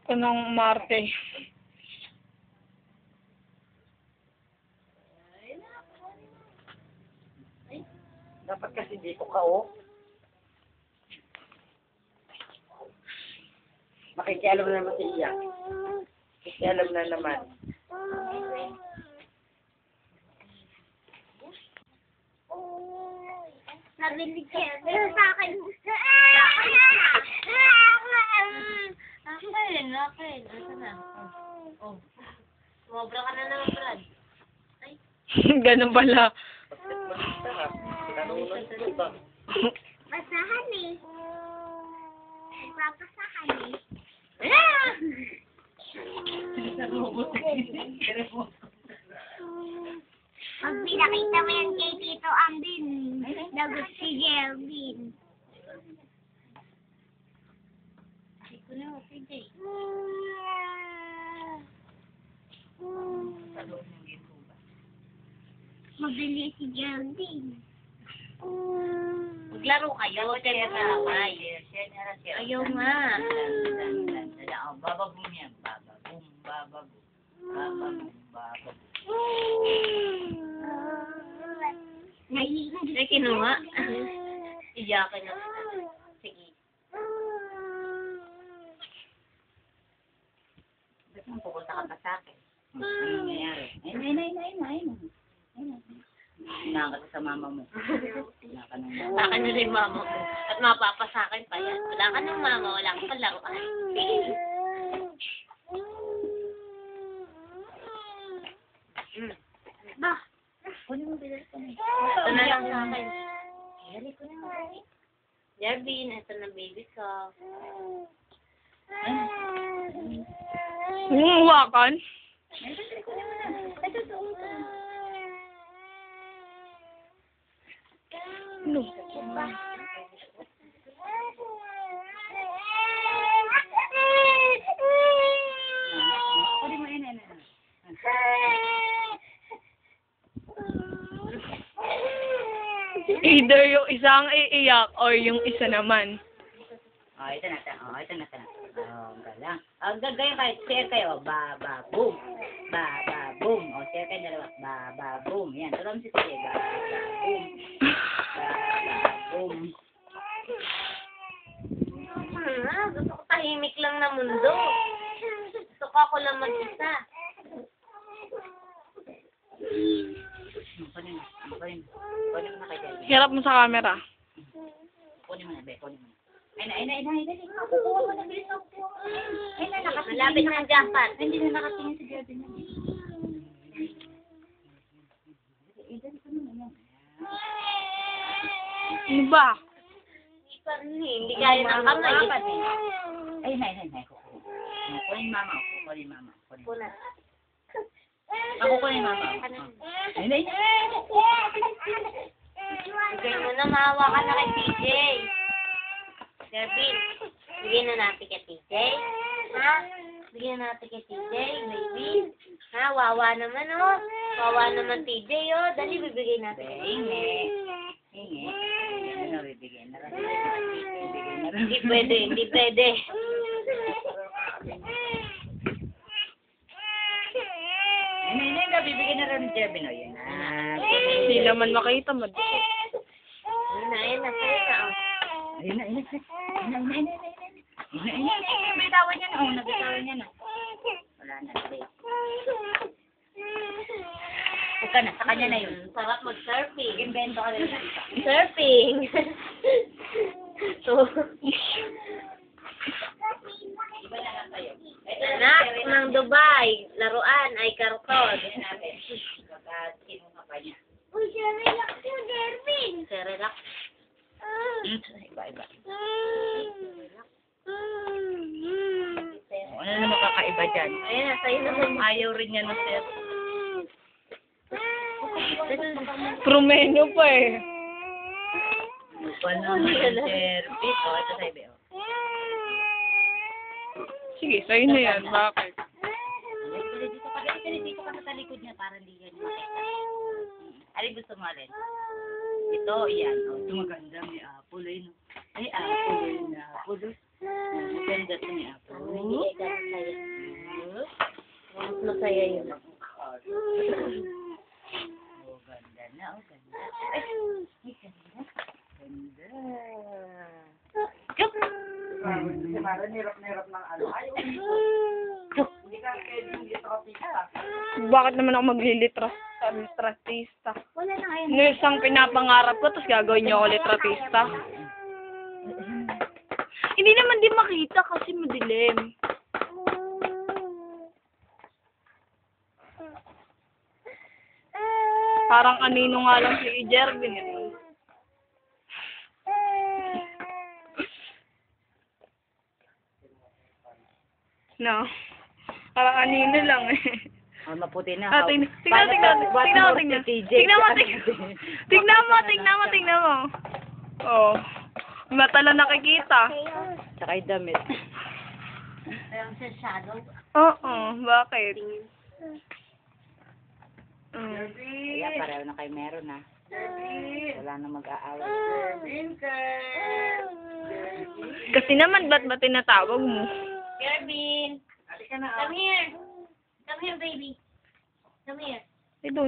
Ko ng Marte. Dapat kasi dito ka, oh. Makikialam na naman si Iya. Makikialam na naman. Nabilig siya. Pero sa akin. Akin. Asa na? Oh. Sumobra ka na naman, Brad. Ganun pala. Basahan eh. Nagpapasahan eh. Pag pinakita mo yan kay Tito Ambin, lagot si Jelvin. Hindi ko na, PJ. Mabili si Jelvin. Maglaro kayo, kaya nalaway. Ayaw nga. Bababum yan. Bababum, bababum. Bababum, bababum. Ay, kinuha. Iyakin na. Sige. Ba't mo pupunta ka pa sa akin? Ano nangyayari? Ayun. Hinangat sa mama mo. Wala ka ng mama. Akin na rin mama ko. At mapapasakin pa yan. Wala ka ng mama, wala ka palaruan. Ba? Kunin mo bilis ko na. Ito na lang sa akin. Dali ko na. Jervin, ito na baby ko. Umuwakan? Ano? Kunin mo yun. Either yung isang iiyak or yung isa naman. Oh, ito na. Oh, galang. Gagayon kayo. Share kayo. Ba-ba-boom. Ba-ba-boom. Oh, share kayo dalawa. Ba-ba-boom. Yan. Tulong si Sige. Ba-ba-boom. Ba-ba-boom. Gusto ko tahimik lang na mundo. Gusto ko ako lang mag-isa. Kunin mo na kayo dyan. Hirap mo sa camera. Kunin mo na, be. Kunin mo na. Ay na. Kukuha mo na. Bilis na kukuha mo. Ay na, nakatingin. Malapit na ang jackpot. Hindi na nakatingin si Jordan. Ano ba? Hindi kaya ng kamay. Ay na. Kunin mama. Puna. Ako kunin mama. Ay na. Bigay mo na, maawa ka na kay TJ. Jervin, bigyan na natin kay TJ. Ha? Bigyan na natin kay TJ, baby. Ha? Wawa naman, oh. Wawa naman TJ, oh. Dali, bibigay natin. Hingi. Ano bibigyan na rin? Hindi pwede. Ay, bibigyan na rin ni Jervin. O, yun na. Hindi naman makita mo. Ayun na, sa'yo na, oh. Ayun na. Nabitawan niya na. Oh, nabitawan niya na. Wala na. Huwag ka na. Sa kanya na yun. Sarap mag-surfing. Invento ka rin. Surfing. So, Iba na lang sa'yo. anak ng Dubai, laruan ay karton. Ayan natin. Sino ka pa niya? Uy, siya relax yung Jervin. Relax. Iba. Ano na makakaiba dyan? Ayun na, sa'yo naman. Ayaw rin niya na sir. Promeno pa eh. Lupa naman yung service. O, ito sa'yo, Beo. Sige, sa'yo na yan. Bakit? Dito ka sa likod niya para hindi yan makita. Alin gusto mo alin? Ito, yan. O, ito maganda. May apple. Ay, apple. Apple. Ganda to niya. Bibigay ka sa'yo. Mas masaya yun. Oh, ganda na. Oh, ganda. Ay, ganda. Ganda. Yup. Bakit naman ako maglilitras? Litratista. Wala na ngayon. Ano yung isang pinapangarap ko, tapos gagawin niyo ako litratista? Hindi naman din makita kasi madilim. Parang anino nga lang si Jervin. No. Parang anino lang eh. Oh, maputi na. Ah, tingnan mo. Tingnan mo. Oh. Mata lang nakikita. Saka yung damit. Parang sa shadow. Oo, bakit? Kaya pareho na kayo meron ha. Wala na mag-aaway. Kasi naman, ba't ba tinatawag mo? Jervin! Come here! Come here, baby. Come here. Ito,